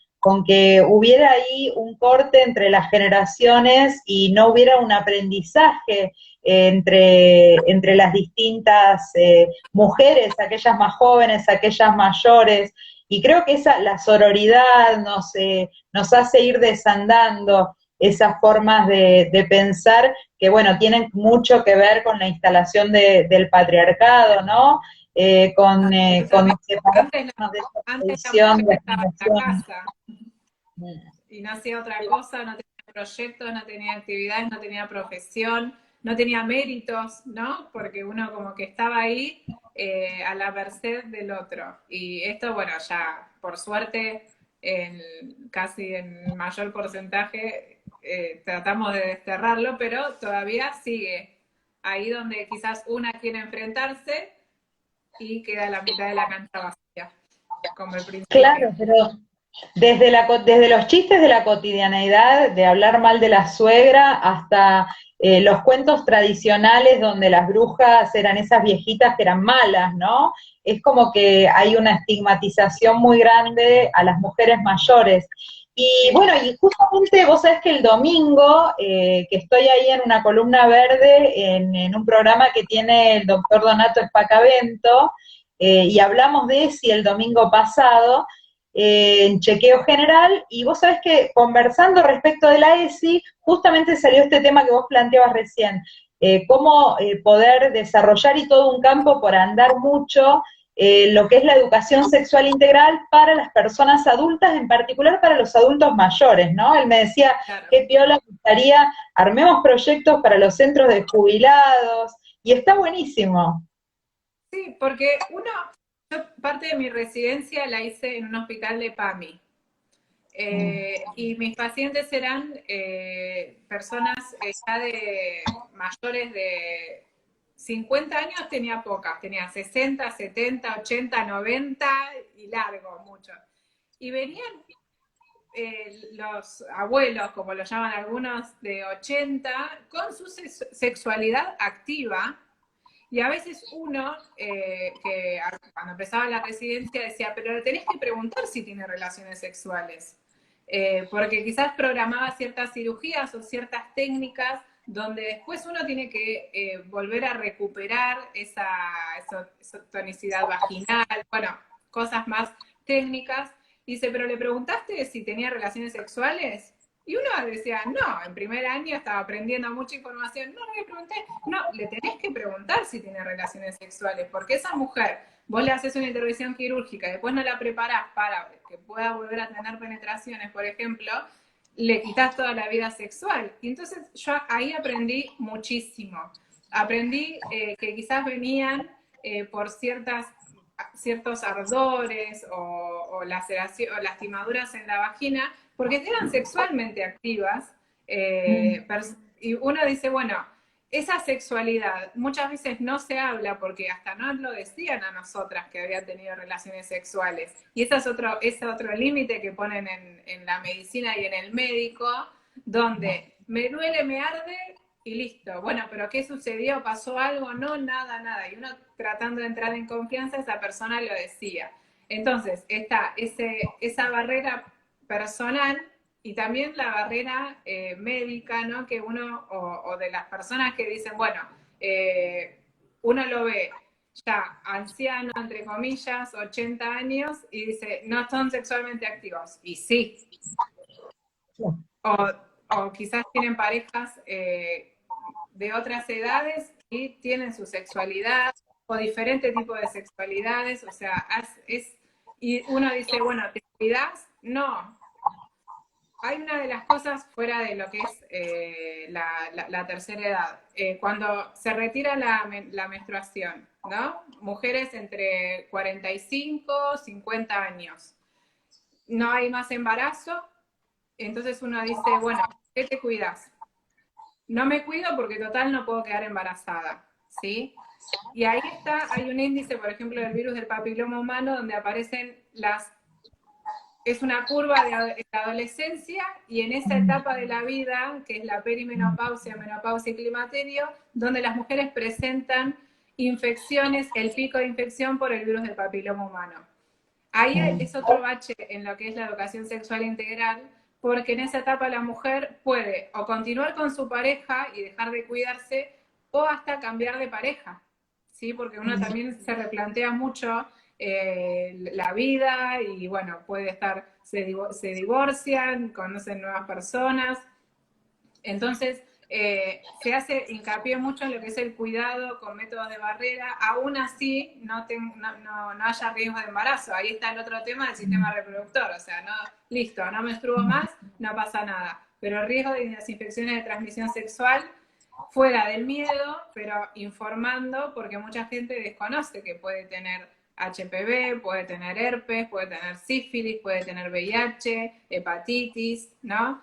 que hubiera ahí un corte entre las generaciones y no hubiera un aprendizaje entre las distintas mujeres, aquellas más jóvenes, aquellas mayores, y creo que la sororidad nos hace ir desandando esas formas de pensar que, bueno, tienen mucho que ver con la instalación del patriarcado, ¿no? Con Antes, separarnos de esa antes la tradición mujer de estaba en la generación. casa y no hacía otra cosa, no tenía proyectos, no tenía actividades, no tenía profesión, no tenía méritos, ¿no? Porque uno como que estaba ahí a la merced del otro. Y esto, bueno, ya por suerte, casi en mayor porcentaje, tratamos de desterrarlo, pero todavía sigue ahí donde quizás una quiere enfrentarse y queda la mitad de la cancha vacía, como el principio. Claro, pero desde los chistes de la cotidianeidad, de hablar mal de la suegra, hasta los cuentos tradicionales donde las brujas eran esas viejitas que eran malas, ¿no? Es como que hay una estigmatización muy grande a las mujeres mayores. Y Sí. bueno, y justamente vos sabés que el domingo, que estoy ahí en una columna verde, en un programa que tiene el doctor Donato Espacavento, y hablamos de ese el domingo pasado, en chequeo general, y vos sabés que conversando respecto de la ESI, justamente salió este tema que vos planteabas recién, cómo poder desarrollar y todo un campo por andar mucho, lo que es la educación sexual integral para las personas adultas, en particular para los adultos mayores, ¿no? Él me decía, Claro. qué piola me gustaría, armemos proyectos para los centros de jubilados, y está buenísimo. Sí, porque yo parte de mi residencia la hice en un hospital de PAMI. Y mis pacientes eran personas ya de mayores de 50 años, tenía pocas, tenía 60, 70, 80, 90 y largo, mucho. Y venían los abuelos, como lo llaman algunos, de 80, con su sexualidad activa. Y a veces uno, que cuando empezaba la residencia, decía, pero le tenés que preguntar si tiene relaciones sexuales. Porque quizás programaba ciertas cirugías o ciertas técnicas donde después uno tiene que volver a recuperar esa tonicidad vaginal, bueno, cosas más técnicas. Dice, pero le preguntaste si tenía relaciones sexuales Y uno decía, no, en primer año estaba aprendiendo mucha información, no le pregunté, no, le tenés que preguntar si tiene relaciones sexuales, porque esa mujer, vos le haces una intervención quirúrgica y después no la preparás para que pueda volver a tener penetraciones, por ejemplo, le quitas toda la vida sexual. Y entonces yo ahí aprendí muchísimo. Aprendí que quizás venían por ciertos ardores o laceración, o lastimaduras en la vagina, porque eran sexualmente activas. Y uno dice, bueno, esa sexualidad muchas veces no se habla porque hasta no lo decían a nosotras que habían tenido relaciones sexuales. Y ese es otro límite que ponen en la medicina y en el médico, donde me duele, me arde y listo. Bueno, pero ¿qué sucedió? ¿Pasó algo? No, nada, nada. Y uno tratando de entrar en confianza, esa persona lo decía. Entonces, está esa barrera personal y también la barrera médica, ¿no? Que uno, o de las personas que dicen, bueno, uno lo ve ya anciano, entre comillas, 80 años, y dice, no son sexualmente activos. Y sí. O, o quizás tienen parejas de otras edades y tienen su sexualidad, o diferente tipo de sexualidades, o sea, y uno dice, bueno, ¿te cuidas? No, hay una de las cosas fuera de lo que es la tercera edad. Cuando se retira la menstruación, ¿no? Mujeres entre 45, 50 años. No hay más embarazo, entonces uno dice, bueno, ¿qué te cuidas? No me cuido porque total no puedo quedar embarazada, ¿sí? Y ahí hay un índice, por ejemplo, del virus del papiloma humano, donde aparecen es una curva de la adolescencia y en esa etapa de la vida, que es la perimenopausia, menopausia y climaterio, donde las mujeres presentan infecciones, el pico de infección por el virus del papiloma humano. Ahí es otro bache en lo que es la educación sexual integral, porque en esa etapa la mujer puede o continuar con su pareja y dejar de cuidarse, o hasta cambiar de pareja, ¿sí? Porque uno también se replantea mucho la vida y bueno, puede estar, se divorcian, conocen nuevas personas, entonces, se hace hincapié mucho en lo que es el cuidado con métodos de barrera, aún así no haya riesgo de embarazo. Ahí está el otro tema del sistema reproductor, o sea, no, listo, no menstruo más, no pasa nada. Pero el riesgo de las infecciones de transmisión sexual, fuera del miedo, pero informando, porque mucha gente desconoce que puede tener HPV, puede tener herpes, puede tener sífilis, puede tener VIH, hepatitis, ¿no?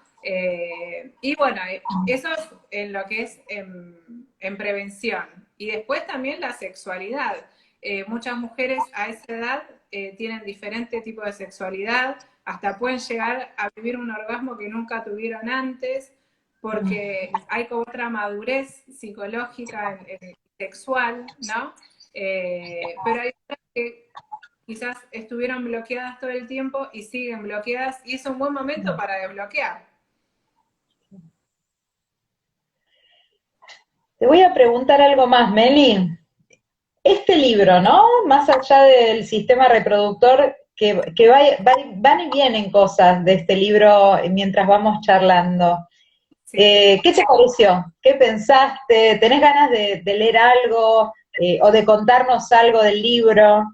Y bueno, eso es en lo que es en prevención. Y después también la sexualidad. Muchas mujeres a esa edad tienen diferente tipo de sexualidad, hasta pueden llegar a vivir un orgasmo que nunca tuvieron antes, porque hay como otra madurez psicológica sexual, ¿no? Pero hay otras que quizás estuvieron bloqueadas todo el tiempo y siguen bloqueadas, y es un buen momento para desbloquear. Te voy a preguntar algo más, Meli. Este libro, ¿no? Más allá del sistema reproductor, que van y vienen cosas de este libro mientras vamos charlando. Sí. ¿Qué te pareció? ¿Qué pensaste? ¿Tenés ganas de leer algo o de contarnos algo del libro?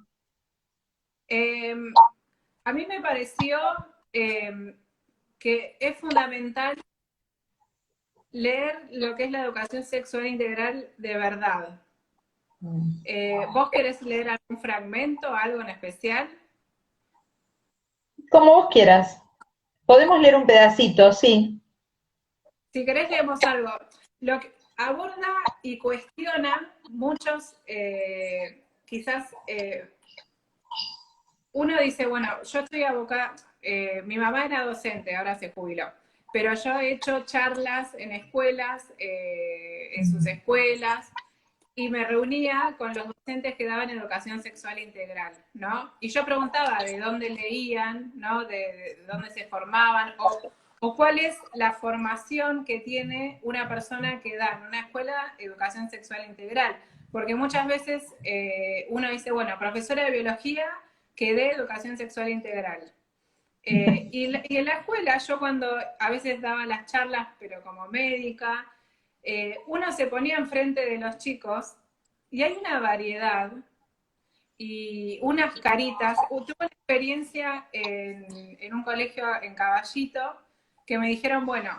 Eh, a mí me pareció que es fundamental leer lo que es la educación sexual integral de verdad. ¿Vos querés leer algún fragmento, algo en especial? Como vos quieras. Podemos leer un pedacito, sí. Si querés leemos algo. Lo que aborda y cuestiona muchos, quizás uno dice, bueno, yo estoy abocada, mi mamá era docente, ahora se jubiló, pero yo he hecho charlas en escuelas, en sus escuelas, y me reunía con los docentes que daban educación sexual integral, ¿no? Y yo preguntaba de dónde leían, ¿no? De dónde se formaban, o cuál es la formación que tiene una persona que da en una escuela educación sexual integral. Porque muchas veces uno dice, bueno, profesora de biología que dé educación sexual integral. Y en la escuela, yo cuando a veces daba las charlas, pero como médica, uno se ponía enfrente de los chicos y hay una variedad y unas caritas. Tuve una experiencia en un colegio en Caballito que me dijeron, bueno,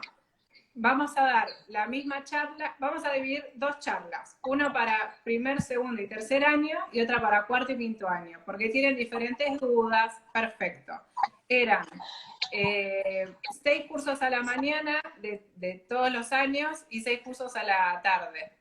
vamos a dar la misma charla, vamos a dividir dos charlas, uno para primer, segundo y tercer año y otra para cuarto y quinto año, porque tienen diferentes dudas, perfecto. Eran 6 cursos a la mañana de todos los años y 6 cursos a la tarde.